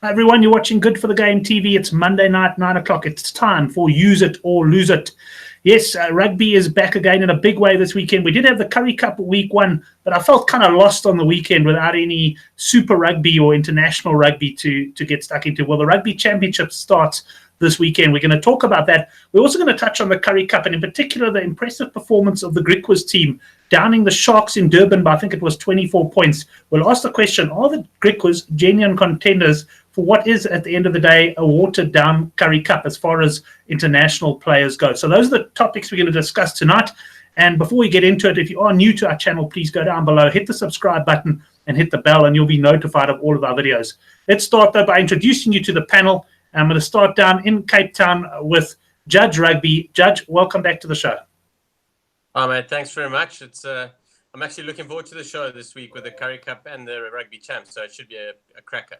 Hi everyone, you're watching Good for the Game TV. It's Monday night, 9 o'clock. It's time for Use It or Lose It. Yes, rugby is back again in a big way this weekend. We did have the Currie Cup week one, but I felt kind of lost on the weekend without any super rugby or international rugby to get stuck into. Well, the Rugby Championship starts this weekend. We're going to talk about that. We're also going to touch on the Currie Cup and in particular the impressive performance of the Griquas team, downing the Sharks in Durban by I think it was 24 points. We'll ask the question, are the Griquas genuine contenders for what is, at the end of the day, a watered-down Currie Cup as far as international players go? So those are the topics we're going to discuss tonight. And before we get into it, if you are new to our channel, please go down below, hit the subscribe button and hit the bell, and you'll be notified of all of our videos. Let's start, though, by introducing you to the panel. I'm going to start down in Cape Town with Judge Rugby. Judge, welcome back to the show. Oh, mate, thanks very much. I'm actually looking forward to the show this week with the Currie Cup and the Rugby Champ, so it should be a cracker.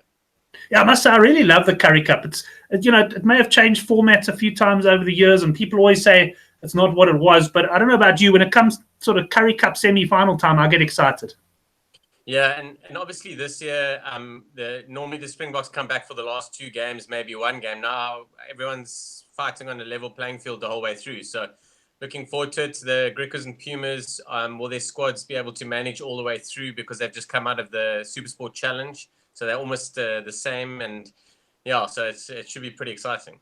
Yeah, I must say I really love the Currie Cup. It may have changed formats a few times over the years, and people always say it's not what it was. But I don't know about you. When it comes sort of Currie Cup semi-final time, I get excited. Yeah, and obviously this year, normally the Springboks come back for the last two games, maybe one game. Now everyone's fighting on a level playing field the whole way through. So looking forward to it. The Griquas and Pumas, will their squads be able to manage all the way through because they've just come out of the Supersport Challenge? So they're almost the same. And yeah, so it should be pretty exciting.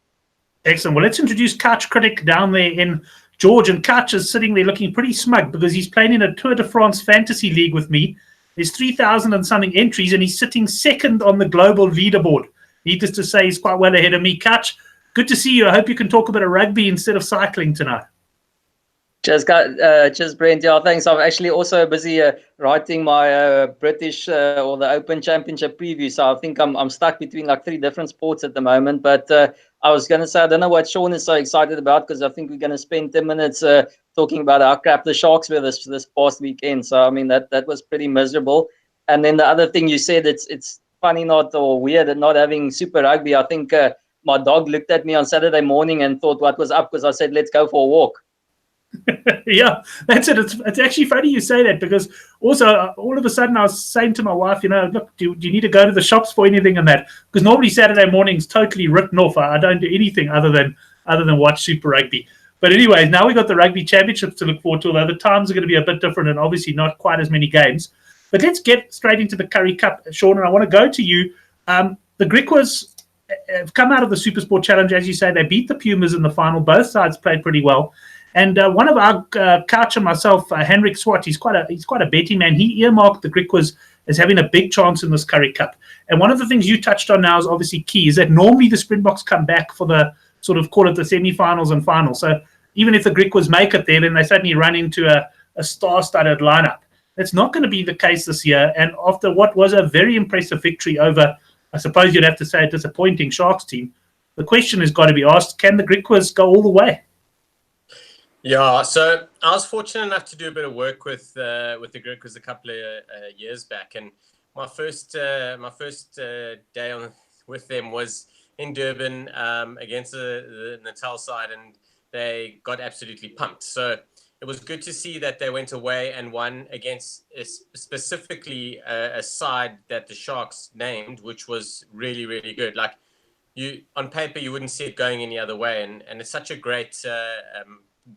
Excellent. Well, let's introduce Couch Critic down there in George. And Couch is sitting there looking pretty smug because he's playing in a Tour de France fantasy league with me. There's 3,000 and something entries, and he's sitting second on the global leaderboard. Needless to say, he's quite well ahead of me. Couch, good to see you. I hope you can talk a bit of rugby instead of cycling tonight. Cheers, Brent. Yeah, thanks. I'm actually also busy writing my British or the Open Championship preview. So I think I'm stuck between like three different sports at the moment. But I was going to say, I don't know what Sean is so excited about because I think we're going to spend 10 minutes talking about how crap the Sharks were this past weekend. So, I mean, that was pretty miserable. And then the other thing you said, it's funny or weird not having Super Rugby. I think my dog looked at me on Saturday morning and thought what was up because I said, let's go for a walk. Yeah, that's it. It's actually funny you say that because also all of a sudden I was saying to my wife, look, do you need to go to the shops for anything and that? Because normally Saturday morning's totally written off. I don't do anything other than watch Super Rugby. But anyways, now we've got the Rugby Championships to look forward to, although the times are going to be a bit different and obviously not quite as many games. But let's get straight into the Currie Cup, Sean, and I want to go to you. The Griquas have come out of the Supersport Challenge, as you say. They beat the Pumas in the final. Both sides played pretty well. And one of our Couch and myself, Henrik Swart, he's quite a betting man. He earmarked the Griquas as having a big chance in this Currie Cup. And one of the things you touched on now is obviously key, is that normally the Springboks come back for the sort of, call it the semi-finals and finals. So even if the Griquas make it there, then they suddenly run into a star-studded lineup. That's not going to be the case this year. And after what was a very impressive victory over, I suppose you'd have to say, a disappointing Sharks team, the question has got to be asked, can the Griquas go all the way? Yeah, so I was fortunate enough to do a bit of work with the Griquas a couple of years back, and my first day with them was in Durban against the Natal side, and they got absolutely pumped. So it was good to see that they went away and won against specifically a side that the Sharks named, which was really, really good. Like on paper, you wouldn't see it going any other way, and it's such a great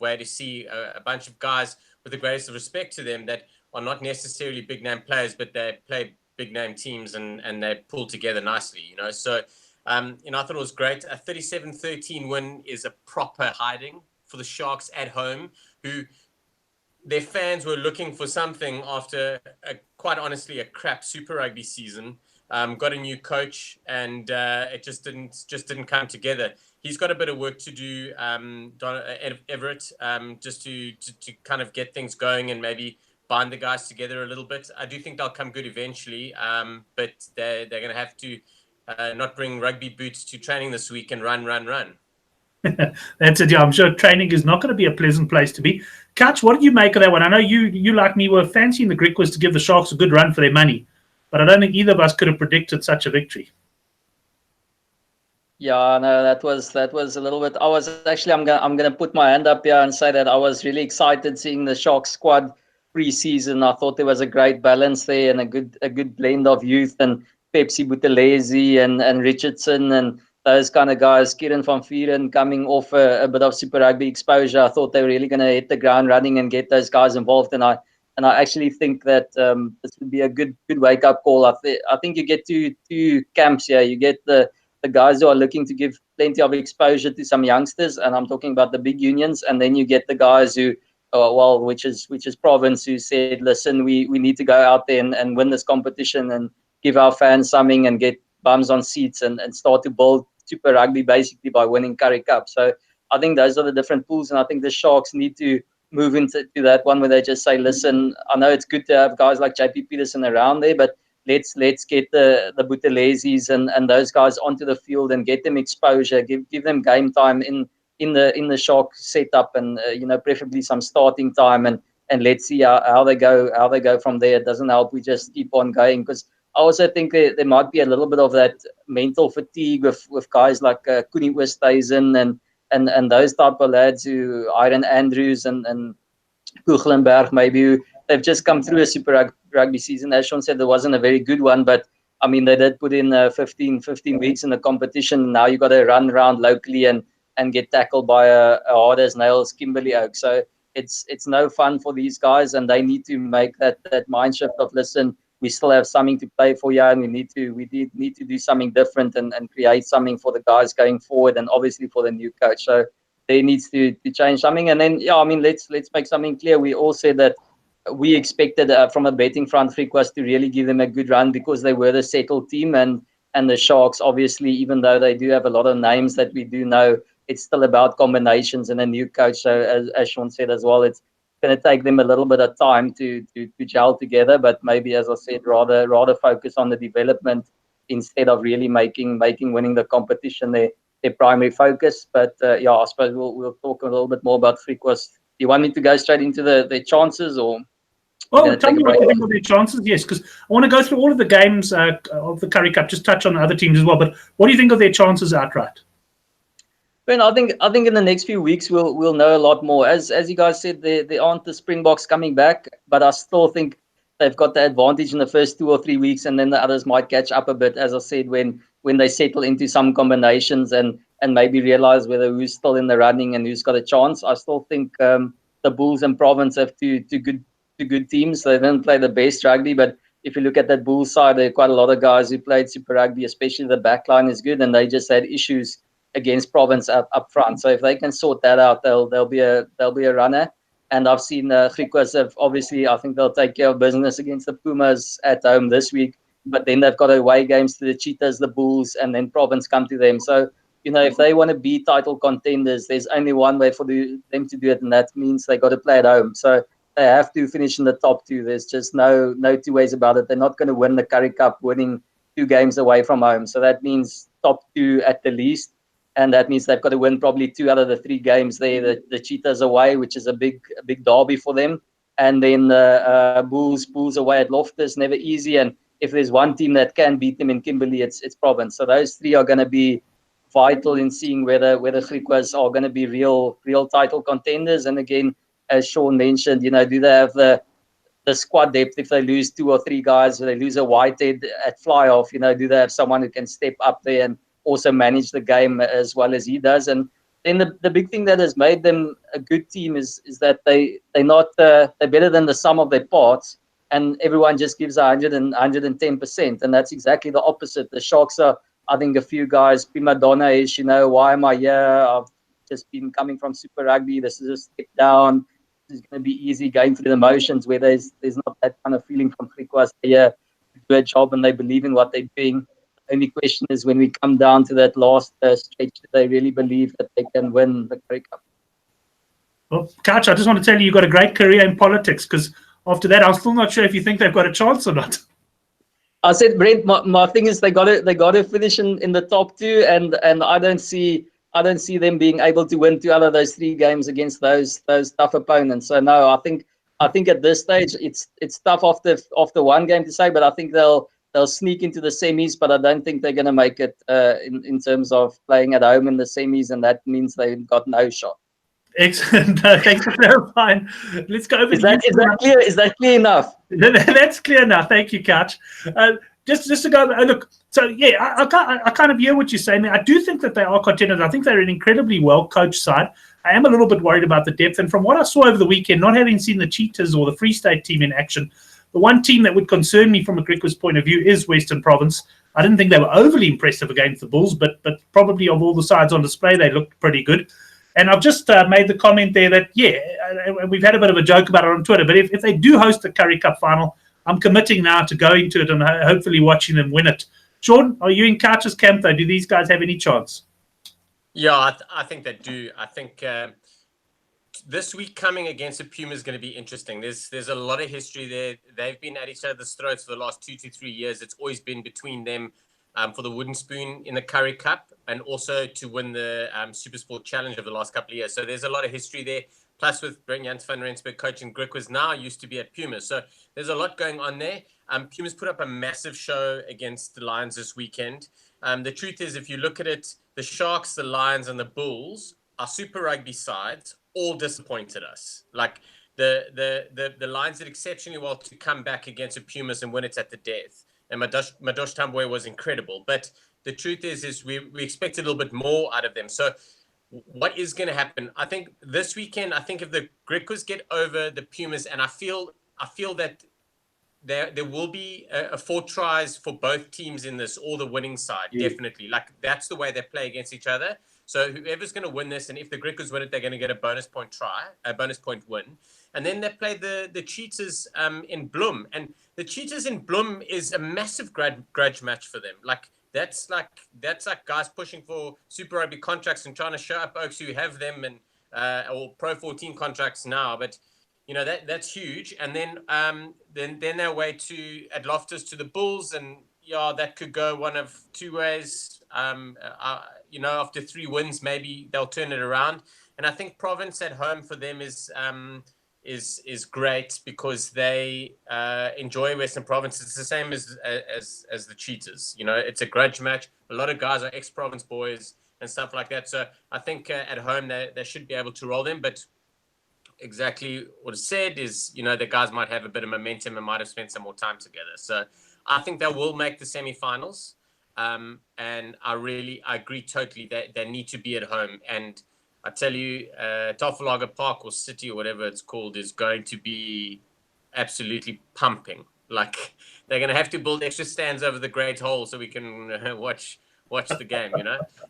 way to see a bunch of guys with the greatest of respect to them that are not necessarily big name players, but they play big name teams and they pull together nicely, So, I thought it was great. A 37-13 win is a proper hiding for the Sharks at home, who their fans were looking for something after quite honestly a crap Super Rugby season. Got a new coach, and it just didn't come together. He's got a bit of work to do, Everett, just to kind of get things going and maybe bind the guys together a little bit. I do think they'll come good eventually, but they're going to have to not bring rugby boots to training this week and run. That's it. Yeah, I'm sure training is not going to be a pleasant place to be. Couch, what did you make of that one? I know you like me were fancying the Griquas to give the Sharks a good run for their money, but I don't think either of us could have predicted such a victory. Yeah, no, that was a little bit. I was actually, I'm gonna put my hand up here and say that I was really excited seeing the Sharks squad pre-season. I thought there was a great balance there and a good blend of youth and Pepsi Buthelezi and Richardson and those kind of guys, Kieran van Vuren coming off a bit of Super Rugby exposure. I thought they were really going to hit the ground running and get those guys involved. And I actually think that this would be a good wake up call. I think you get two camps here. You get the guys who are looking to give plenty of exposure to some youngsters, and I'm talking about the big unions. And then you get the guys who, which is Province, who said, listen, we need to go out there and win this competition and give our fans something and get bums on seats and start to build Super Rugby basically by winning Currie Cup. So I think those are the different pools, and I think the Sharks need to move into that one where they just say, listen, I know it's good to have guys like JP Peterson around there, but let's get the Buthelezis and those guys onto the field and get them exposure, give them game time in the Shark setup, and preferably some starting time, and let's see how they go from there. It doesn't help we just keep on going, because I also think there might be a little bit of that mental fatigue with guys like Currie Cup and those type of lads who Iron Andrews and Kuchlenberg, maybe they've just come through a Super Rugby season. As Sean said, there wasn't a very good one, but I mean, they did put in 15 weeks in the competition. Now you got to run around locally and get tackled by a hard as nails Kimberley Oak. So it's no fun for these guys, and they need to make that mind shift of, listen, we still have something to play for here, and we need to do something different and create something for the guys going forward, and obviously for the new coach. So there needs to change something. And then, I mean, let's make something clear. We all said that we expected from a betting front, Griquas to really give them a good run because they were the settled team, and the Sharks, obviously, even though they do have a lot of names that we do know, it's still about combinations and a new coach. So as Sean said as well, it's going to take them a little bit of time to gel together, but maybe, as I said, rather focus on the development instead of really making winning the competition their primary focus. But I suppose we'll talk a little bit more about Griquas. Do you want me to go straight into the chances, or? Well, tell me what you think of their chances. Yes, because I want to go through all of the games of the Currie Cup, just touch on the other teams as well. But what do you think of their chances outright? Ben, I think in the next few weeks we'll know a lot more. As you guys said, there aren't the Springboks coming back, but I still think they've got the advantage in the first 2 or 3 weeks, and then the others might catch up a bit. As I said, when they settle into some combinations and maybe realize whether who's still in the running and who's got a chance. I still think the Bulls and Province have two good teams. They didn't play the best rugby, but if you look at that Bulls side, there are quite a lot of guys who played Super Rugby, especially the back line is good, and they just had issues against Province up front. So if they can sort that out, they'll be a runner. And I've seen Griquas have, obviously, I think they'll take care of business against the Pumas at home this week, but then they've got away games to the Cheetahs, the Bulls, and then Province come to them. So if they want to be title contenders, there's only one way for them to do it, and that means they got to play at home. So they have to finish in the top two. There's just no two ways about it. They're not going to win the Currie Cup winning 2 games away from home. So that means top 2 at the least, and that means they've got to win probably 2 out of the 3 games there. The Cheetahs away, which is a big derby for them, and then the Bulls away at Loftus, never easy. And if there's one team that can beat them in Kimberley, it's Province. So those 3 are going to be vital in seeing whether Griquas are going to be real title contenders. And again, as Sean mentioned, do they have the squad depth if they lose 2 or 3 guys, or they lose a Whitehead at fly-off, do they have someone who can step up there and also manage the game as well as he does? And then the big thing that has made them a good team is that they're better than the sum of their parts, and everyone just gives 110%, and that's exactly the opposite. The Sharks are, I think, a few guys prima donna-ish, why am I here? I've just been coming from Super Rugby. This is a step down. This is going to be easy going through the motions, where there's not that kind of feeling from Griquas. They do a job and they believe in what they're doing. The only question is, when we come down to that last stretch, do they really believe that they can win the Currie Cup? Well, Couch, I just want to tell you, you've got a great career in politics, because after that, I'm still not sure if you think they've got a chance or not. I said, Brent, my thing is they got to finish in the top 2, and I don't see them being able to win 2 out of those 3 games against those tough opponents. So no, I think at this stage it's tough after 1 game to say, but I think they'll sneak into the semis, but I don't think they're going to make it in terms of playing at home in the semis, and that means they've got no shot. Excellent. Thanks for clarifying. Let's go over. Is that clear? Is that clear enough? That's clear enough. Thank you, Couch. just to go, look, so yeah, I kind of hear what you're saying. I do think that they are contenders. I think they're an incredibly well-coached side. I am a little bit worried about the depth. And from what I saw over the weekend, not having seen the Cheetahs or the Free State team in action, the one team that would concern me from a Griquas point of view is Western Province. I didn't think they were overly impressive against the Bulls, but probably of all the sides on display, they looked pretty good. And I've just made the comment there that, yeah, we've had a bit of a joke about it on Twitter, but if they do host the Currie Cup final, I'm committing now to going to it and hopefully watching them win it. Sean, are you in Couch's camp, though? Do these guys have any chance? Yeah, I think they do. I think this week coming against the Pumas is going to be interesting. There's a lot of history there. They've been at each other's throats for the last 2 to 3 years. It's always been between them for the wooden spoon in the Currie Cup and also to win the Super Sport Challenge over the last couple of years. So there's a lot of history there. Plus with Brent van Rensburg coaching Griquas now, used to be at Pumas. So there's a lot going on there. Pumas put up a massive show against the Lions this weekend. The truth is, if you look at it, the Sharks, the Lions, and the Bulls are Super Rugby sides, all disappointed us. Like the Lions did exceptionally well to come back against the Pumas and win it at the death. And Madosh Tamboy was incredible. But the truth is we expect a little bit more out of them. So what is going to happen? I think this weekend, if the Griquas get over the Pumas, and I feel that there will be a 4 tries for both teams in this, or the winning side, definitely. Like, that's the way they play against each other. So whoever's going to win this, and if the Griquas win it, they're going to get a bonus point win. And then they play the Cheetahs in Bloem. And the Cheetahs in Bloem is a massive grudge match for them. That's like guys pushing for Super Rugby contracts and trying to show up Oaks who have them and or Pro 14 contracts now. But that's huge. And then they're away at Loftus to the Bulls, and that could go one of 2 ways. After 3 wins, maybe they'll turn it around. And I think Province at home for them is great because they enjoy Western Province. It's the same as the Cheetahs. It's a grudge match. A lot of guys are ex-Province boys and stuff like that. So I think at home they should be able to roll them. But exactly what is said is, the guys might have a bit of momentum and might have spent some more time together. So I think they will make the semi-finals. And I agree totally that they need to be at home. And I tell you, Tafellager Park or City or whatever it's called is going to be absolutely pumping. Like, they're going to have to build extra stands over the Great Hall so we can watch the game,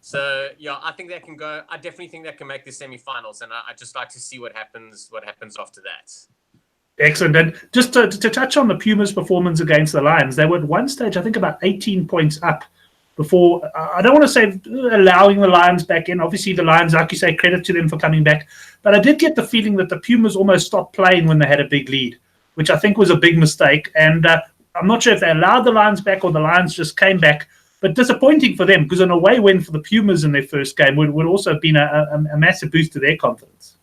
So, yeah, I think they can go. I definitely think they can make the semi-finals, and I just like to see what happens after that. Excellent. And just to touch on the Pumas' performance against the Lions, they were at one stage, I think, about 18 points up before, I don't want to say allowing the Lions back in. Obviously, the Lions, like you say, credit to them for coming back. But I did get the feeling that the Pumas almost stopped playing when they had a big lead, which I think was a big mistake. And I'm not sure if they allowed the Lions back or the Lions just came back. But disappointing for them, because an away win for the Pumas in their first game would also have been a massive boost to their confidence.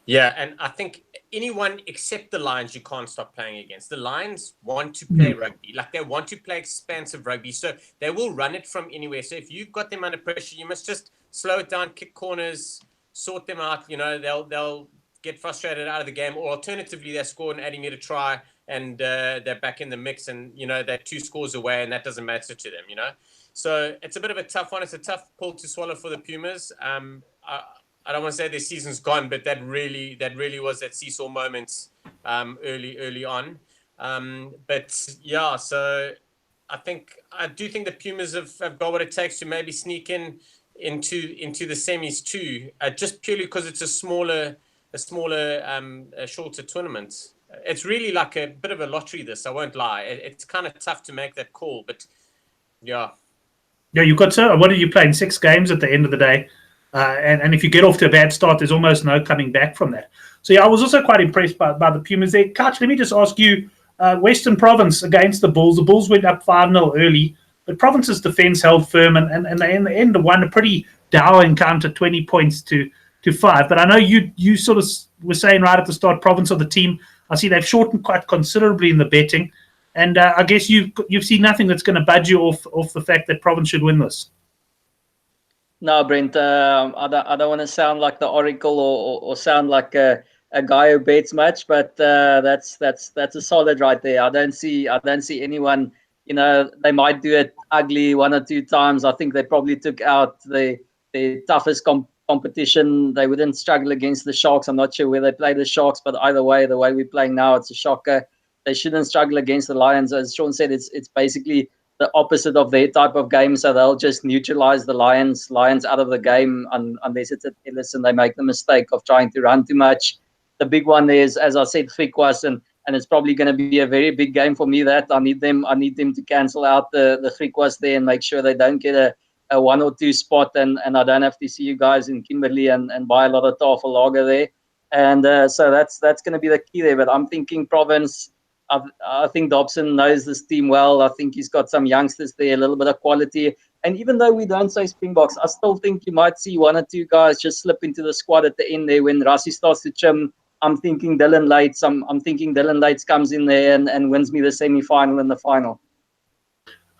Yeah, and I think anyone except the Lions you can't stop playing against. The Lions want to play rugby. Like, they want to play expansive rugby. So they will run it from anywhere. So if you've got them under pressure, you must just slow it down, kick corners, sort them out. They'll get frustrated out of the game. Or alternatively, they score an 80-meter try and they're back in the mix, and they're 2 scores away, and that doesn't matter to them. So it's a bit of a tough one. It's a tough pill to swallow for the Pumas. I don't want to say their season's gone, but that really was that seesaw moment early on. But yeah, so I do think the Pumas have got what it takes to maybe sneak into the semis too, just purely because it's a smaller, shorter tournament. It's really like a bit of a lottery, this, I won't lie. It's kind of tough to make that call, but yeah. Yeah, you've got, what are you playing, 6 games at the end of the day? And if you get off to a bad start, there's almost no coming back from that. So yeah, I was also quite impressed by the Pumas there. Couch, let me just ask you, Western Province against the Bulls. The Bulls went up 5-0 early, but Province's defence held firm, and they in the end won a pretty dour encounter, 20 points to 5. But I know you sort of were saying right at the start, Province are the team. I see they've shortened quite considerably in the betting, and I guess you've seen nothing that's going to budge you off the fact that Province should win this. No, Brent, I don't want to sound like the oracle or sound like a guy who bets much, but that's a solid right there. I don't see anyone they might do it ugly 1 or 2 times. I think they probably took out the toughest competition. They wouldn't struggle against the Sharks. I'm not sure where they play the Sharks, but either way, the way we're playing now, it's a shocker. They shouldn't struggle against the Lions. As Sean said, it's basically the opposite of their type of game, so they'll just neutralize the Lions out of the game unless it's at Ellis and they make the mistake of trying to run too much. The big one there is, as I said, Griquas, and it's probably going to be a very big game for me. That I need them to cancel out the Griquas there and make sure they don't get a 1 or 2 spot, and I don't have to see you guys in Kimberley and buy a lot of Tafel lager there. And so that's going to be the key there. But I'm thinking Province. I think Dobson knows this team well. I think he's got some youngsters there, a little bit of quality. And even though we don't say Springboks, I still think you might see 1 or 2 guys just slip into the squad at the end there when Rassie starts to chim. I'm thinking Dylan Lates. I'm thinking Dylan Lates comes in there and wins me the semi-final and the final.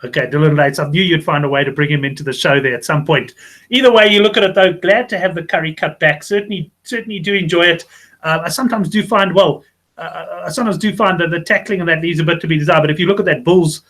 Okay, Dylan Lates, I knew you'd find a way to bring him into the show there at some point. Either way, you look at it, though, glad to have the Currie Cup back. Certainly do enjoy it. I sometimes do find, that the tackling of that leaves a bit to be desired. But if you look at that Bulls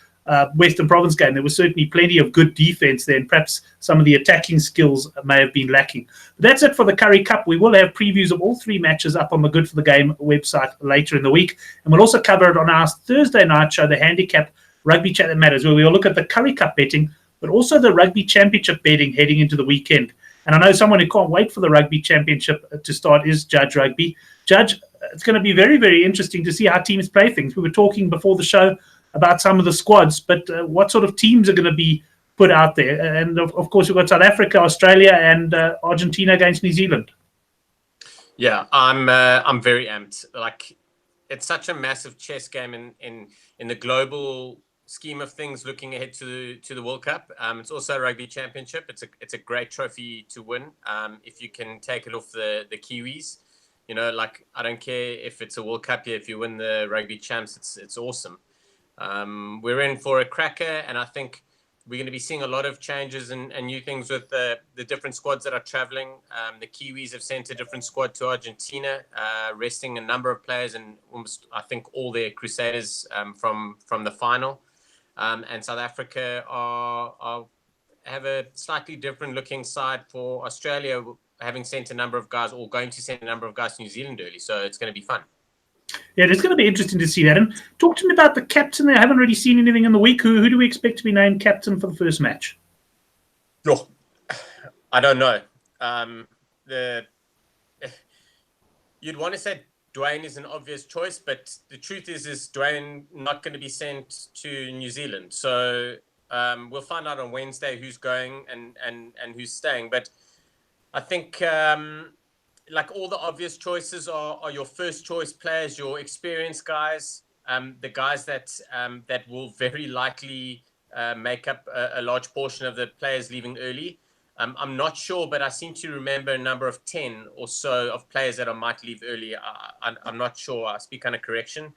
Western Province game, there was certainly plenty of good defense there, and perhaps some of the attacking skills may have been lacking. But that's it for the Currie Cup. We will have previews of all 3 matches up on the Good for the Game website later in the week. And we'll also cover it on our Thursday night show, the Handicap Rugby Chat That Matters, where we'll look at the Currie Cup betting, but also the Rugby Championship betting heading into the weekend. And I know someone who can't wait for the Rugby Championship to start is Judge Rugby. Judge, it's going to be very, very interesting to see how teams play things. We were talking before the show about some of the squads, but what sort of teams are going to be put out there? And of course, we've got South Africa, Australia, and Argentina against New Zealand. Yeah, I'm very amped. Like, it's such a massive chess game in the global scheme of things. Looking ahead to the World Cup, it's also a Rugby Championship. It's a great trophy to win if you can take it off the Kiwis. Like, I don't care if it's a World Cup year. If you win the Rugby Champs, it's awesome. We're in for a cracker, and I think we're going to be seeing a lot of changes and new things with the different squads that are traveling. The Kiwis have sent a different squad to Argentina, resting a number of players and almost, I think, all their Crusaders from the final. And South Africa have a slightly different looking side for Australia, having sent a number of guys, or going to send a number of guys to New Zealand early. So it's going to be fun. Yeah, it's going to be interesting to see that. And talk to me about the captain there. I haven't really seen anything in the week. Who do we expect to be named captain for the first match? Oh, I don't know. You'd want to say Dwayne is an obvious choice, but the truth is Dwayne not going to be sent to New Zealand. So we'll find out on Wednesday who's going and who's staying. But I think like all the obvious choices are your first choice players, your experienced guys, the guys that will very likely make up a large portion of the players leaving early. I'm not sure, but I seem to remember a number of 10 or so of players that might leave early. I'm not sure. I speak under correction.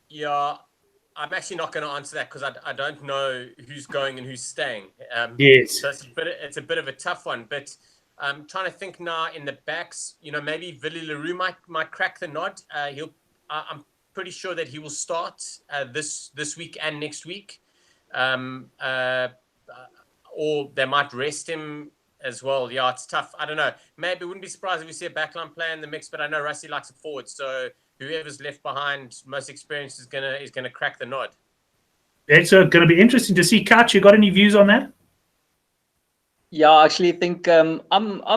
Yeah, I'm actually not going to answer that because I don't know who's going and who's staying. Yes. So it's a bit of a tough one. But I'm trying to think now in the backs. Maybe Willie Leroux might crack the nod. I'm pretty sure that he will start this week and next week. Or they might rest him as well. Yeah, it's tough. I don't know. Maybe wouldn't be surprised if we see a backline player in the mix, but I know Rassie likes it forward. So whoever's left behind, most experienced, is gonna crack the nod. It's going to be interesting to see. Kat, you got any views on that? Yeah, I actually think I'm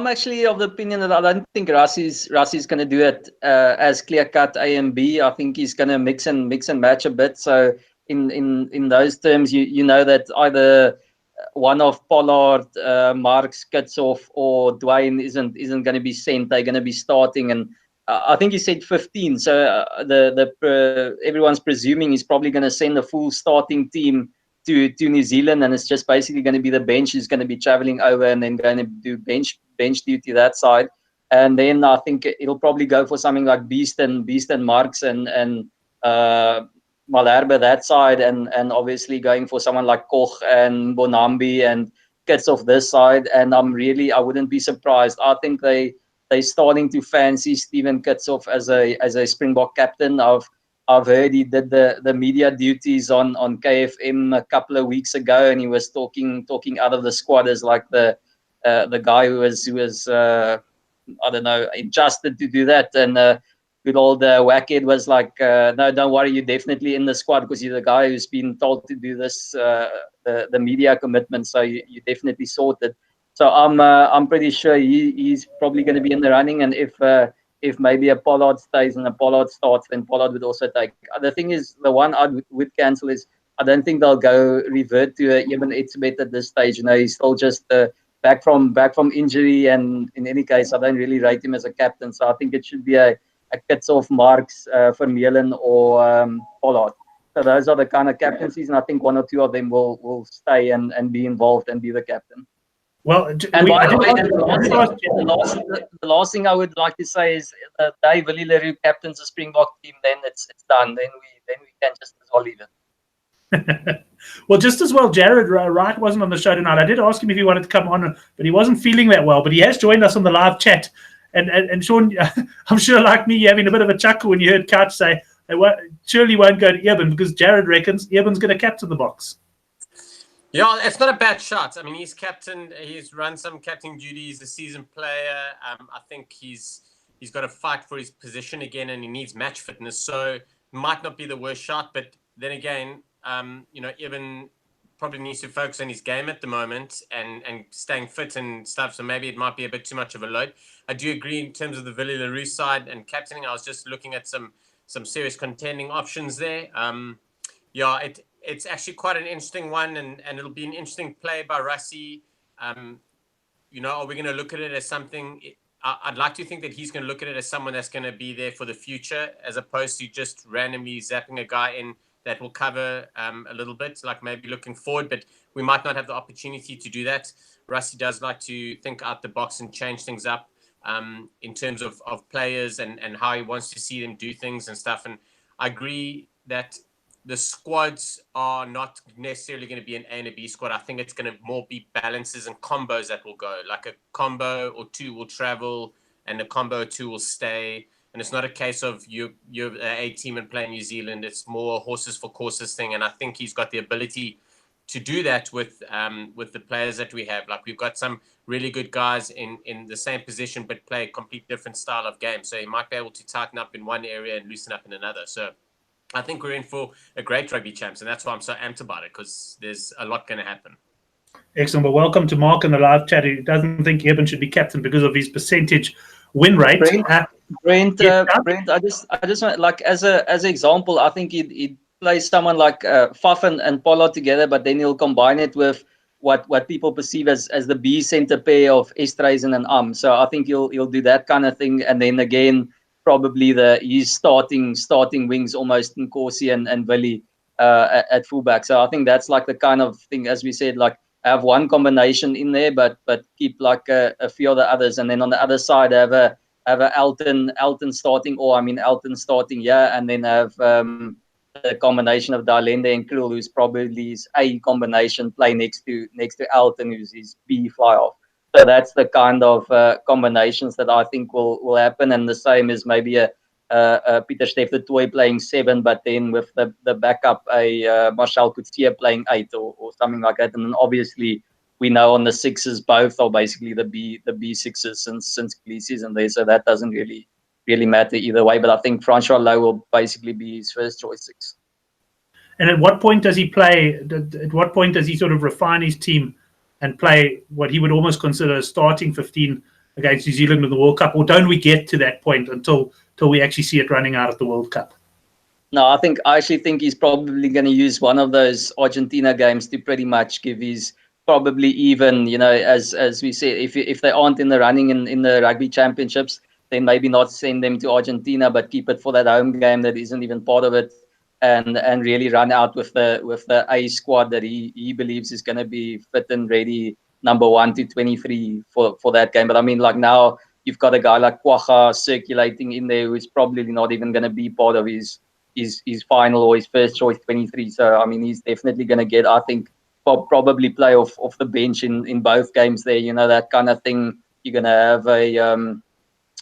actually of the opinion that I don't think Rassie's going to do it as clear cut A and B. I think he's going to mix and match a bit. So in those terms, you know that either one of Pollard, Marks, Kitsoff, or Dwayne isn't going to be sent. They're going to be starting, and I think he said 15. So everyone's presuming he's probably going to send the full starting team to New Zealand, and it's just basically going to be the bench who's going to be traveling over and then going to do bench duty that side. And then I think it'll probably go for something like Beast and Marks and Malherbe that side, and obviously going for someone like Koch and Bonambi and Kitsoff this side. And I wouldn't be surprised. I think they're starting to fancy Steven Kitsoff as a Springbok captain. I've I've heard he did the media duties on KFM a couple of weeks ago, and he was talking out of the squad as like the guy who was I don't know, adjusted to do that. And good old Wackhead was like, no, don't worry, you're definitely in the squad because you're the guy who's been told to do this, the media commitment. So you definitely sorted. So I'm pretty sure he's probably going to be in the running. And if maybe a Pollard stays and a Pollard starts, then Pollard would also take. The thing is, the one I would cancel is I don't think they'll go revert to Eben Etzebeth at this stage. You know, he's still just back from injury, and in any case, I don't really rate him as a captain. So I think it should be a Kitsoff, Marks, Vermeulen, or Pollard. So those are the kind of captaincies, and I think one or two of them will stay and be involved and be the captain. Well, and by the way, the last thing I would like to say is Dave Willie Leroux captains the Springbok team, then it's done. Then we can just as well leave it. Well, just as well, Jared Wright wasn't on the show tonight. I did ask him if he wanted to come on, but he wasn't feeling that well. But he has joined us on the live chat. And Sean, I'm sure like me, you're having a bit of a chuckle when you heard Couch say, surely won't go to Eben because Jared reckons Eben's going to captain the Boks. Yeah, it's not a bad shot. I mean, he's captain. He's run some captain duties. He's a seasoned player. I think he's got to fight for his position again, and he needs match fitness. So it might not be the worst shot. But then again, Eben probably needs to focus on his game at the moment and staying fit and stuff. So maybe it might be a bit too much of a load. I do agree in terms of the Willie Leroux side and captaining. I was just looking at some serious contending options there. It's actually quite an interesting one, and it'll be an interesting play by Rassie. Are we going to look at it as something? I'd like to think that he's going to look at it as someone that's going to be there for the future, as opposed to just randomly zapping a guy in that will cover a little bit, like maybe looking forward. But we might not have the opportunity to do that. Rassie does like to think out the box and change things up in terms of players and how he wants to see them do things and stuff. And I agree that the squads are not necessarily going to be an A and a B squad. I think it's going to more be balances and combos that will go. Like a combo or two will travel and a combo or two will stay. And it's not a case of you're an A team and play New Zealand. It's more horses for courses thing. And I think he's got the ability to do that with the players that we have. Like we've got some really good guys in the same position but play a complete different style of game. So he might be able to tighten up in one area and loosen up in another. So I think we're in for a great rugby champs, and that's why I'm so amped about it, because there's a lot going to happen. Excellent. Well, welcome to Mark in the live chat. He doesn't think Eben should be captain because of his percentage win rate. Brent, I just want, like, as an example, I think he'd play someone like Faf and Pollard together, but then he'll combine it with what people perceive as the B centre pair of Estreisen and So I think he'll do that kind of thing, and then again, probably he's starting wings almost in Corsi and Willie at fullback. So I think that's like the kind of thing, as we said, like have one combination in there, but keep like a few of the others, and then on the other side have a Elton starting, Elton starting, and then have a combination of Dalende and Krul, who's probably his A combination, play next to Elton, who's his B fly off. So that's the kind of combinations that I think will happen, and the same as maybe a Pieter Steff de Tooy playing 7, but then with the backup a Marcel Coetzee playing 8 or something like that. And then obviously we know on the 6s both are basically the B6s since Gleesy's in there, so that doesn't really matter either way. But I think Francois Lowe will basically be his first choice 6. And at what point does he play? At what point does he sort of refine his team and play what he would almost consider a starting 15 against New Zealand in the World Cup? Or don't we get to that point until we actually see it running out at the World Cup? No, I actually think he's probably going to use one of those Argentina games to pretty much give his probably even, as we said, if they aren't in the running in the Rugby Championships, then maybe not send them to Argentina, but keep it for that home game that isn't even part of it. And really run out with the A squad that he believes is going to be fit and ready, number 1 to 23 for that game. But I mean, like now you've got a guy like Quagga circulating in there who's probably not even going to be part of his final or his first choice 23. So I mean, he's definitely going to get, I think, probably play off the bench in both games there. That kind of thing. You're going to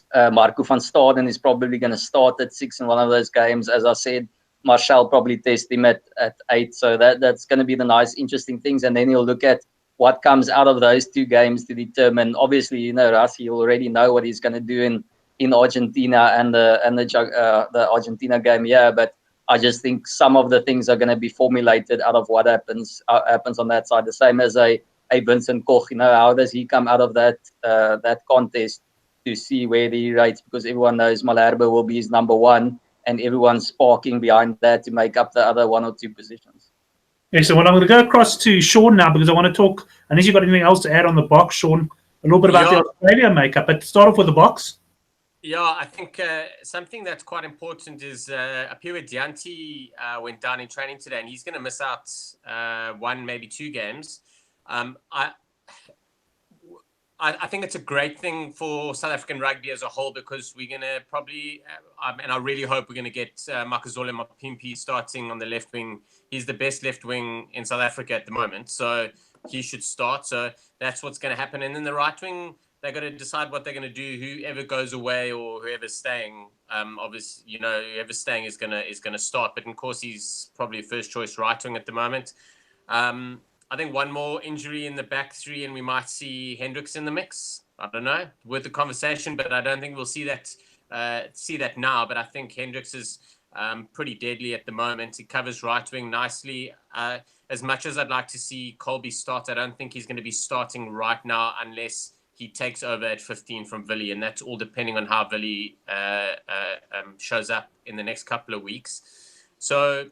have Marco van Staden is probably going to start at 6 in one of those games, as I said. Marshall probably test him at 8. So that's going to be the nice, interesting things. And then he'll look at what comes out of those 2 games to determine. Obviously, you know, Russ, you already know what he's going to do in Argentina and the Argentina game. Yeah, but I just think some of the things are going to be formulated out of what happens on that side. The same as a Vincent Koch. You know, how does he come out of that contest to see where he rates? Because everyone knows Malherbe will be his number 1. And everyone's sparking behind that to make up the other 1 or 2 positions. Excellent. Well, I'm going to go across to Sean now because I want to talk, unless you've got anything else to add on the box, Sean, a little bit about the Australia makeup. But start off with the box. Yeah, I think something that's quite important is Apiwa Dianti went down in training today, and he's going to miss out 1, maybe 2 games. I think it's a great thing for South African rugby as a whole because we're going to probably, and I really hope we're going to get Makazole Mapimpi starting on the left wing. He's the best left wing in South Africa at the moment, so he should start. So that's what's going to happen. And then the right wing, they're going to decide what they're going to do. Whoever goes away or whoever's staying, obviously, you know, whoever's staying is going to start. But of course, he's probably first choice right wing at the moment. I think 1 more injury in the back 3 and we might see Hendricks in the mix. I don't know, worth the conversation, but I don't think we'll see that now. But I think Hendricks is pretty deadly at the moment. He covers right wing nicely. As much as I'd like to see Colby start, I don't think he's going to be starting right now unless he takes over at 15 from Villy, and that's all depending on how Villy shows up in the next couple of weeks. So,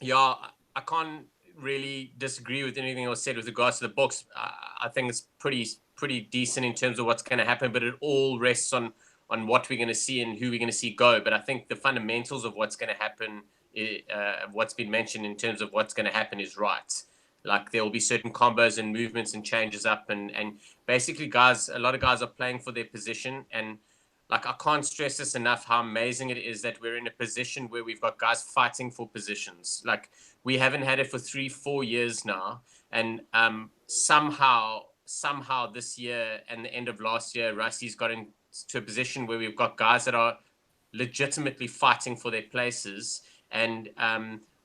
yeah, I can't really disagree with anything that was said with regards to the box. I think it's pretty decent in terms of what's going to happen, but it all rests on what we're going to see and who we're going to see go. But I think the fundamentals of what's going to happen, what's been mentioned in terms of what's going to happen is right. Like there will be certain combos and movements and changes up and basically a lot of guys are playing for their position. And like, I can't stress this enough, how amazing it is that we're in a position where we've got guys fighting for positions. Like we haven't had it for 3-4 years now. And somehow this year and the end of last year, Rusty's got into a position where we've got guys that are legitimately fighting for their places. And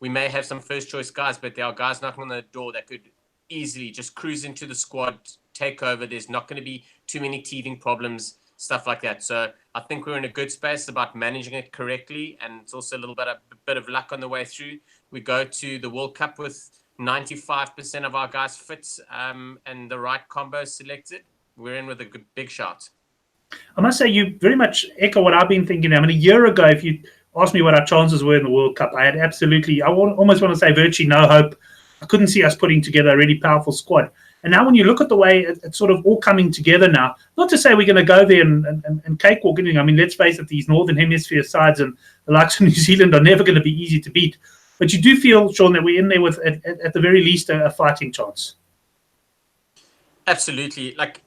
we may have some first choice guys, but there are guys knocking on the door that could easily just cruise into the squad, take over. There's not going to be too many teething problems, stuff like that. So I think we're in a good space about managing it correctly. And it's also a bit of luck on the way through. We go to the World Cup with 95% of our guys fit and the right combos selected. We're in with a big shot. I must say you very much echo what I've been thinking. I mean, a year ago, if you asked me what our chances were in the World Cup, I had almost want to say virtually no hope. I couldn't see us putting together a really powerful squad. And now when you look at the way it's sort of all coming together now, not to say we're going to go there and cakewalk anything. I mean, let's face it, these Northern Hemisphere sides and the likes of New Zealand are never going to be easy to beat. But you do feel, Sean, that we're in there with, at the very least, a fighting chance. Absolutely. Like,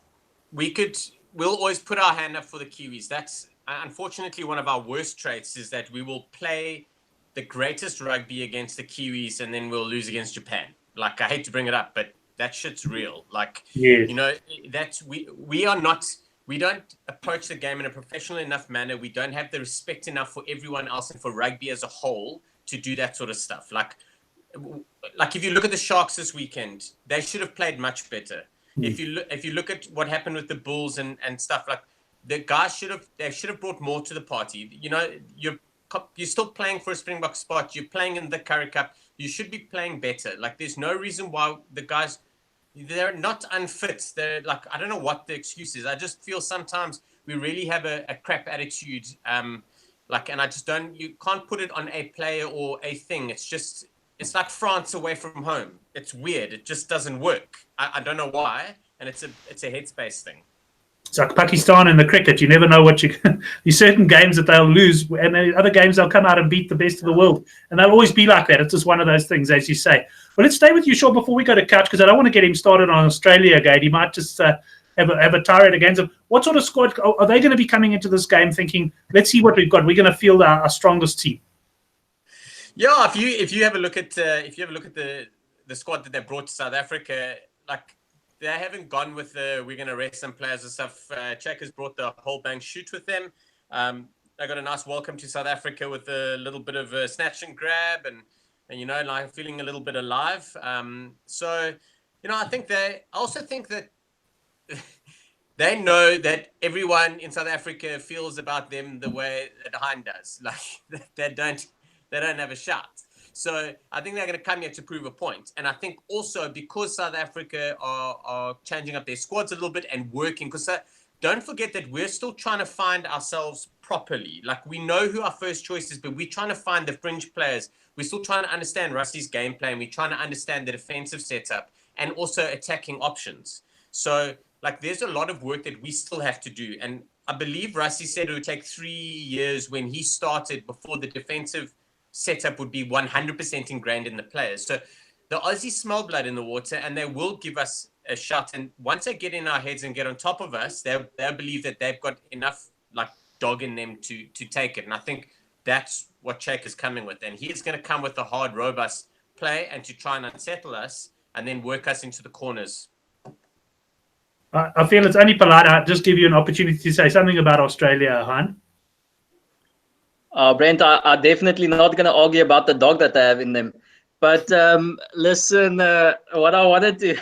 we'll always put our hand up for the Kiwis. That's unfortunately one of our worst traits, is that we will play the greatest rugby against the Kiwis and then we'll lose against Japan. Like, I hate to bring it up, but that shit's real. Like, yes. You know, that's we don't approach the game in a professional enough manner. We don't have the respect enough for everyone else and for rugby as a whole to do that sort of stuff. Like if you look at the Sharks this weekend, they should have played much better. If you look at what happened with the Bulls and stuff, like the guys should have brought more to the party. You know, you're still playing for a Springbok spot. You're playing in the Currie Cup. You should be playing better. Like, there's no reason why the guys, they're not unfit. They're like, I don't know what the excuse is. I just feel sometimes we really have a crap attitude. And I just you can't put it on a player or a thing. It's like France away from home. It's weird. It just doesn't work. I don't know why. And it's a headspace thing. It's like Pakistan in the cricket. You never know what there's certain games that they'll lose, and then other games they'll come out and beat the best of the world. And they'll always be like that. It's just one of those things, as you say. Well, let's stay with you, Sean, before we go to Couch, because I don't want to get him started on Australia again. He might just have a tirade against them. What sort of squad are they going to be coming into this game thinking, let's see what we've got. We're going to field our strongest team? Yeah, if you have a look at the squad that they brought to South Africa, like, they haven't gone with we're going to rest some players and stuff. Checkers brought the whole bang shoot with them. they got a nice welcome to South Africa with a little bit of a snatch and grab, and like feeling a little bit alive. So, I also think that they know that everyone in South Africa feels about them the way that Hein does. Like they don't have a shot. So I think they're going to come here to prove a point. And I think also because South Africa are changing up their squads a little bit and working, because don't forget that we're still trying to find ourselves properly. Like we know who our first choice is, but we're trying to find the fringe players. We're still trying to understand Rusty's game plan. We're trying to understand the defensive setup and also attacking options. So like there's a lot of work that we still have to do. And I believe Rusty said it would take 3 years when he started before the defensive setup would be 100% ingrained in the players. So the Aussie smell blood in the water, and they will give us a shot. And once they get in our heads and get on top of us, they believe that they've got enough like dog in them to take it. And I think that's what Check is coming with. And he's going to come with a hard, robust play and to try and unsettle us and then work us into the corners. I feel it's only polite. I'll just give you an opportunity to say something about Australia, Han. Brent, I'm definitely not going to argue about the dog that they have in them. But listen, what I wanted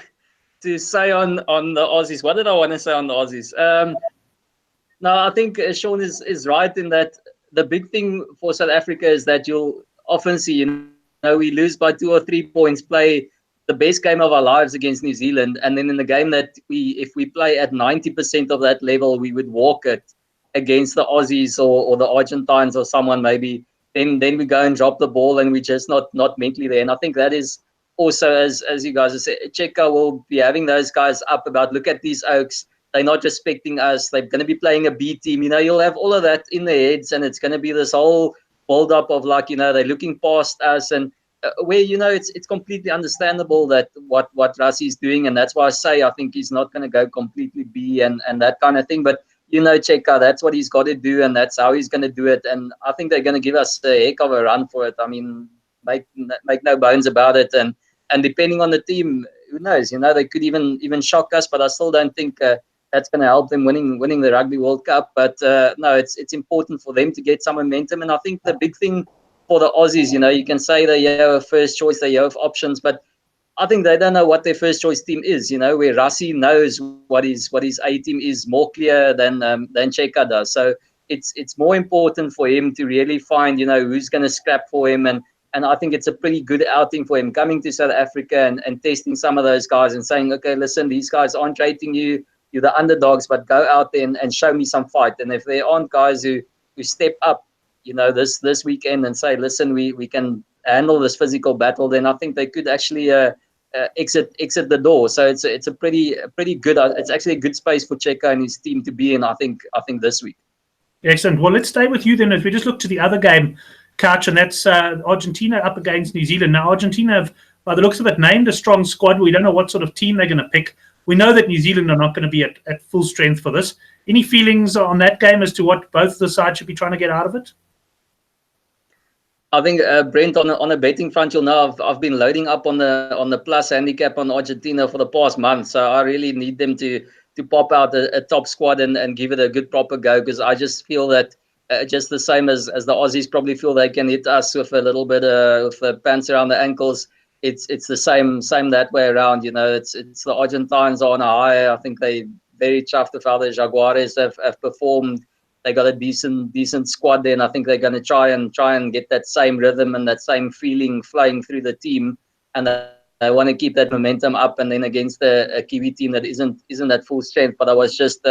to say on the Aussies. What did I want to say on the Aussies? No, I think Sean is right in that the big thing for South Africa is that you'll often see, we lose by 2 or 3 points, play the best game of our lives against New Zealand, and then in the game that if we play at 90% of that level, we would walk it against the Aussies or the Argentines or someone maybe. Then we go and drop the ball, and we're just not mentally there. And I think that is also, as you guys have said, Checa will be having those guys up about, look at these Oaks. They're not respecting us. They're going to be playing a B team. You'll have all of that in their heads, and it's going to be this whole build-up of like, they're looking past us, and where it's completely understandable that what Rassi's doing, and that's why I say I think he's not going to go completely B and that kind of thing. But Checa, that's what he's got to do, and that's how he's going to do it. And I think they're going to give us a heck of a run for it. I mean, make no bones about it. And depending on the team, who knows? They could even shock us, but I still don't think that's going to help them winning the Rugby World Cup. But no, it's important for them to get some momentum. And I think the big thing for the Aussies, you can say they have a first choice, they have options, but I think they don't know what their first choice team is. Where Rassie knows what his A team is more clear than Checa does. So it's more important for him to really find who's going to scrap for him, and I think it's a pretty good outing for him coming to South Africa and testing some of those guys and saying, okay, listen, these guys aren't rating you. You're the underdogs, but go out there and show me some fight. And if there aren't guys who step up, this weekend and say, listen, we can handle this physical battle, then I think they could actually exit the door. So it's a pretty good. It's actually a good space for Checa and his team to be in. I think this week. Excellent. Well, let's stay with you then as we just look to the other game, Couch, and that's Argentina up against New Zealand. Now, Argentina have, by the looks of it, named a strong squad. We don't know what sort of team they're going to pick. We know that New Zealand are not going to be at full strength for this. Any feelings on that game as to what both the sides should be trying to get out of it? I think Brent, on a betting front, you'll know I've been loading up on the plus handicap on Argentina for the past month. So I really need them to pop out a top squad and give it a good proper go, because I just feel that just the same as the Aussies probably feel they can hit us with a little bit with the pants around the ankles. It's the same that way around. It's the Argentines are on a high. I think they very chuffed with how the Jaguares have performed. They got a decent squad there, and I think they're going to try and get that same rhythm and that same feeling flowing through the team, and they want to keep that momentum up. And then against a Kiwi team that isn't at full strength. But I was just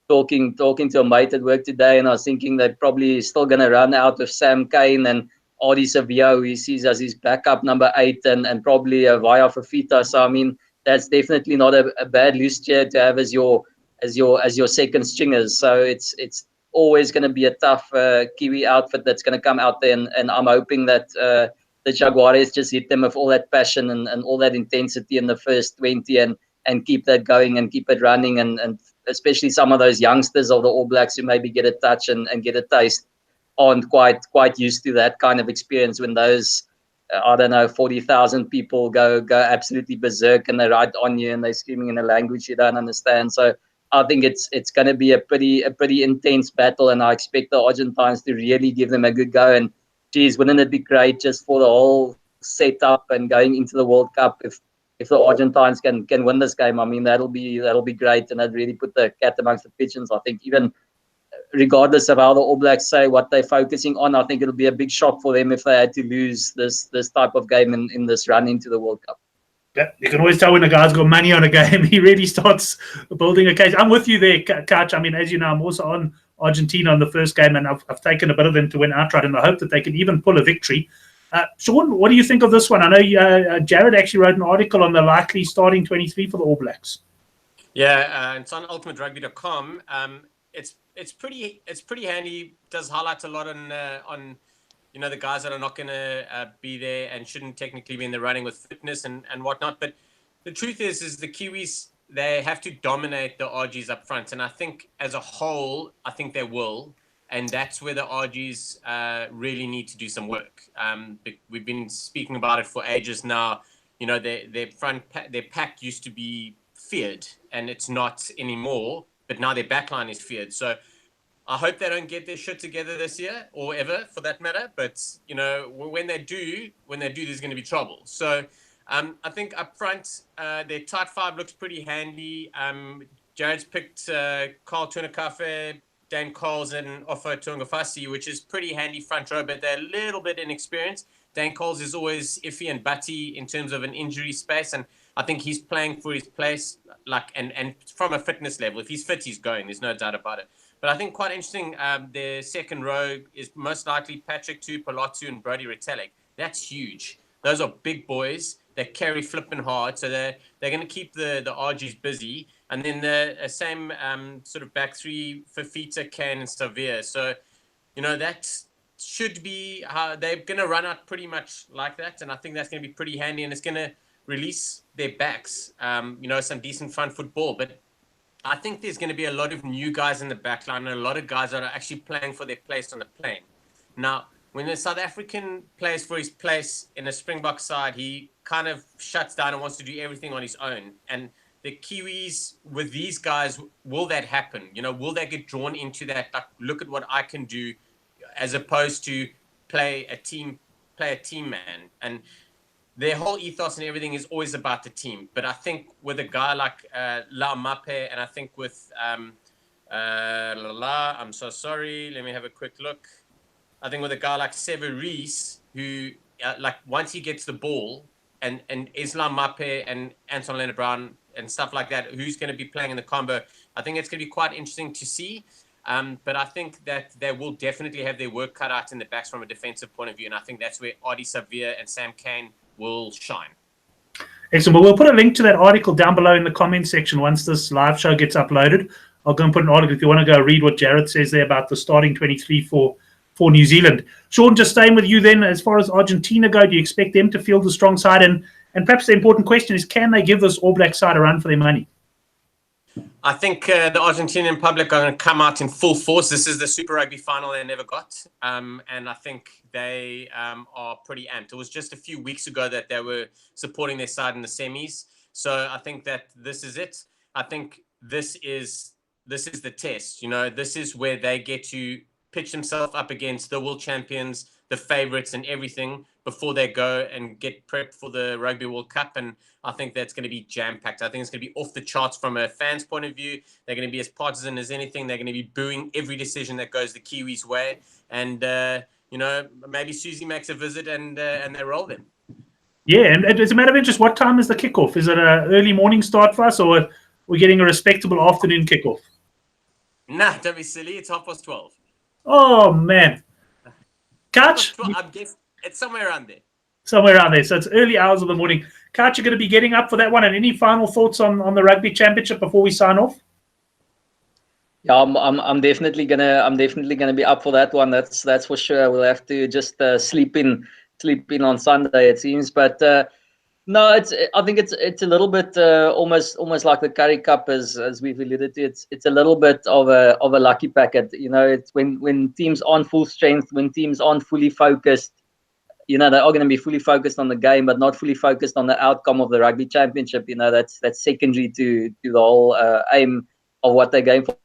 talking to a mate at work today, and I was thinking they're probably still going to run out of Sam Cane and Adi Savio, who he sees as his backup number 8, and probably Vaya Fafita. So I mean, that's definitely not a bad loose chair to have as your second stringers. So it's always going to be a tough Kiwi outfit that's going to come out there, and I'm hoping that the Jaguares just hit them with all that passion and all that intensity in the first 20 and keep that going and keep it running, and especially some of those youngsters of the All Blacks who maybe get a touch and get a taste aren't quite used to that kind of experience when those 40,000 people go absolutely berserk and they're right on you and they're screaming in a language you don't understand. So I think it's going to be a pretty intense battle, and I expect the Argentines to really give them a good go. And geez, wouldn't it be great just for the whole setup and going into the World Cup if the Argentines can win this game? I mean, that'll be great, and that really put the cat amongst the pigeons. I think even regardless of how the All Blacks say what they're focusing on, I think it'll be a big shock for them if they had to lose this type of game in this run into the World Cup. Yeah, you can always tell when a guy's got money on a game. He really starts building a case. I'm with you there, Kach. I mean, as you know, I'm also on Argentina in the first game, and I've taken a bit of them to win outright in the hope that they can even pull a victory. Sean, what do you think of this one? I know Jared actually wrote an article on the likely starting 23 for the All Blacks. Yeah, it's on ultimaterugby.com. It's pretty handy. Does highlight a lot on the guys that are not going to be there and shouldn't technically be in the running with fitness and whatnot. But the truth is the Kiwis, they have to dominate the RGs up front, and I think as a whole, I think they will. And that's where the RGs really need to do some work. We've been speaking about it for ages now. Their pack used to be feared, and it's not anymore. But now their backline is feared. So I hope they don't get their shit together this year or ever, for that matter. But when they do, there's going to be trouble. So I think up front, their tight five looks pretty handy. Jared's picked Carl Tuanakafe, Dan Coles, and Ofo Tuangafasi, which is pretty handy front row, but they're a little bit inexperienced. Dan Coles is always iffy and butty in terms of an injury space, and I think he's playing for his place, and from a fitness level. If he's fit, he's going. There's no doubt about it. But I think quite interesting, their second row is most likely Patrick Tuipolatu and Brody Retallick. That's huge. Those are big boys. They carry flipping hard, so they're going to keep the RGs busy. And then the same sort of back three, Fafita, Kane, and Savia. So, that should be how they're going to run out pretty much like that. And I think that's going to be pretty handy, and it's going to release their backs, some decent front football. But I think there's going to be a lot of new guys in the back line and a lot of guys that are actually playing for their place on the plane. Now, when the South African plays for his place in a Springbok side, he kind of shuts down and wants to do everything on his own. And the Kiwis, with these guys, will that happen? Will they get drawn into that? Like, look at what I can do, as opposed to play a team man. And their whole ethos and everything is always about the team. But I think with a guy like La Mape, and I think with I'm so sorry. Let me have a quick look. I think with a guy like Severis, who once he gets the ball, and Islam Mape and Anton Leonard-Brown and stuff like that, who's going to be playing in the combo, I think it's going to be quite interesting to see. But I think that they will definitely have their work cut out in the backs from a defensive point of view. And I think that's where Ardie Savia and Sam Cane will shine. Excellent. Well, we'll put a link to that article down below in the comment section once this live show gets uploaded. I'll go and put an article if you want to go read what Jared says there about the starting 23 for New Zealand. Sean, just staying with you then, as far as Argentina go, do you expect them to field the strong side? And perhaps the important question is, can they give this All Black side a run for their money? I think the Argentinian public are going to come out in full force. This is the Super Rugby final they never got. And I think they are pretty amped. It was just a few weeks ago that they were supporting their side in the semis. So I think that this is it. I think this is the test. This is where they get to pitch themselves up against the world champions, the favorites and everything before they go and get prepped for the Rugby World Cup. And I think that's going to be jam-packed. I think it's going to be off the charts from a fan's point of view. They're going to be as partisan as anything. They're going to be booing every decision that goes the Kiwis' way. And, maybe Susie makes a visit and they roll them. Yeah, and as a matter of interest, what time is the kickoff? Is it an early morning start for us, or are we getting a respectable afternoon kickoff? Nah, don't be silly. It's 12:30. Oh, man. Kach? I guess it's somewhere around there. Somewhere around there. So it's early hours of the morning. Kach, you're going to be getting up for that one. And any final thoughts on the Rugby Championship before we sign off? Yeah, I'm definitely gonna be up for that one. That's for sure. We'll have to just sleep in on Sunday, it seems. But no, I think it's a little bit almost like the Currie Cup, as we've alluded to. It's a little bit of a lucky packet. It's when teams aren't full strength, when teams aren't fully focused. They are going to be fully focused on the game, but not fully focused on the outcome of the Rugby Championship. That's secondary to the whole aim what they're going for.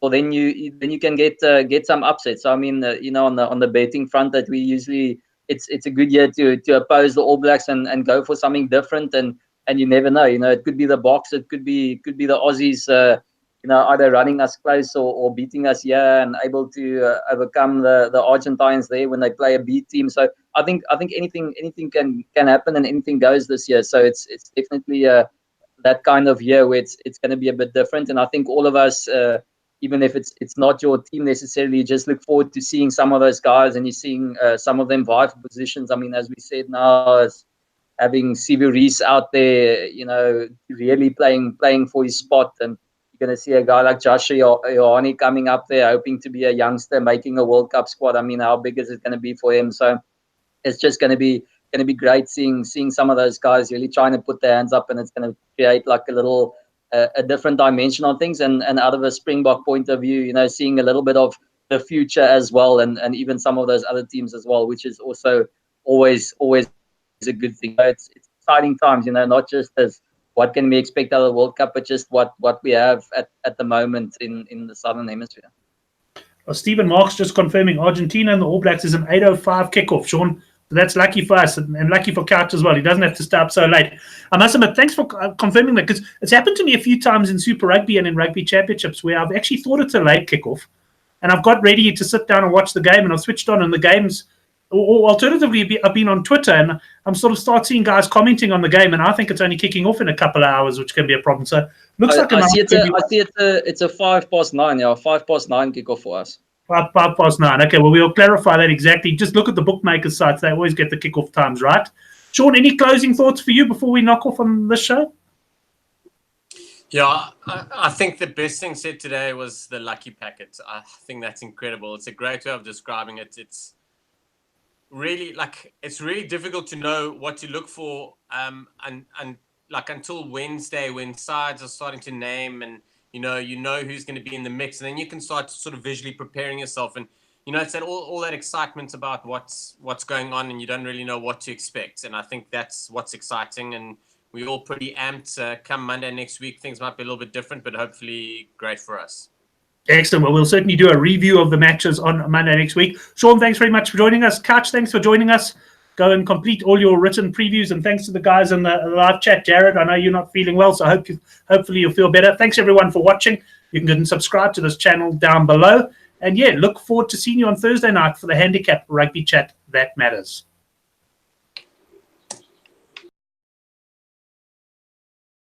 Well, then you can get some upsets. So I mean, on the betting front, that we usually it's a good year to oppose the All Blacks and go for something different, and you never know. It could be the Boks, it could be the Aussies, either running us close or beating us here and able to overcome the Argentines there when they play a B team. So I think anything can happen and anything goes this year. So it's definitely that kind of year where it's going to be a bit different. And I think all of us, even if it's not your team necessarily, just look forward to seeing some of those guys, and you're seeing some of them vie for positions. I mean, as we said now, as having Sivu Reece out there, really playing for his spot, and you're going to see a guy like Joshua Ioane coming up there, hoping to be a youngster, making a World Cup squad. I mean, how big is it going to be for him? So it's just going to be great seeing some of those guys really trying to put their hands up, and it's going to create like a little a different dimension on things, and out of a Springbok point of view, seeing a little bit of the future as well, and even some of those other teams as well, which is also always a good thing. It's exciting times, not just as what can we expect out of the World Cup, but just what we have at the moment in the Southern Hemisphere. Well, Stephen Marks just confirming Argentina and the All Blacks is an 8:05 kickoff, Sean. That's lucky for us and lucky for Couch as well. He doesn't have to stay up so late. I must admit, thanks for confirming that, because it's happened to me a few times in Super Rugby and in Rugby Championships where I've actually thought it's a late kickoff, and I've got ready to sit down and watch the game, and I've switched on, and the game's, or alternatively, I've been on Twitter, and I'm sort of start seeing guys commenting on the game, and I think it's only kicking off in a couple of hours, which can be a problem. So looks like I see it's a 9:05, yeah, 9:05 kickoff for us. 9:05. Okay, well, we'll clarify that exactly. Just look at the bookmakers' sites. They always get the kickoff times right. Sean, any closing thoughts for you before we knock off on this show? Yeah, I think the best thing said today was the lucky packet. I think that's incredible. It's a great way of describing it. It's really it's really difficult to know what to look for and like until Wednesday, when sides are starting to name, and you know who's going to be in the mix, and then you can start sort of visually preparing yourself, and it's that all that excitement about what's going on, and you don't really know what to expect. And I think that's what's exciting, and we're all pretty amped. Come Monday next week, things might be a little bit different, but hopefully great for us. Excellent. Well, we'll certainly do a review of the matches on Monday next week. Sean, thanks very much for joining us. Couch, thanks for joining us. Go and complete all your written previews, and thanks to the guys in the live chat. Jared, I know you're not feeling well, so hopefully you'll feel better. Thanks everyone for watching. You can subscribe to this channel down below, and look forward to seeing you on Thursday night for the Handicap Rugby Chat That Matters.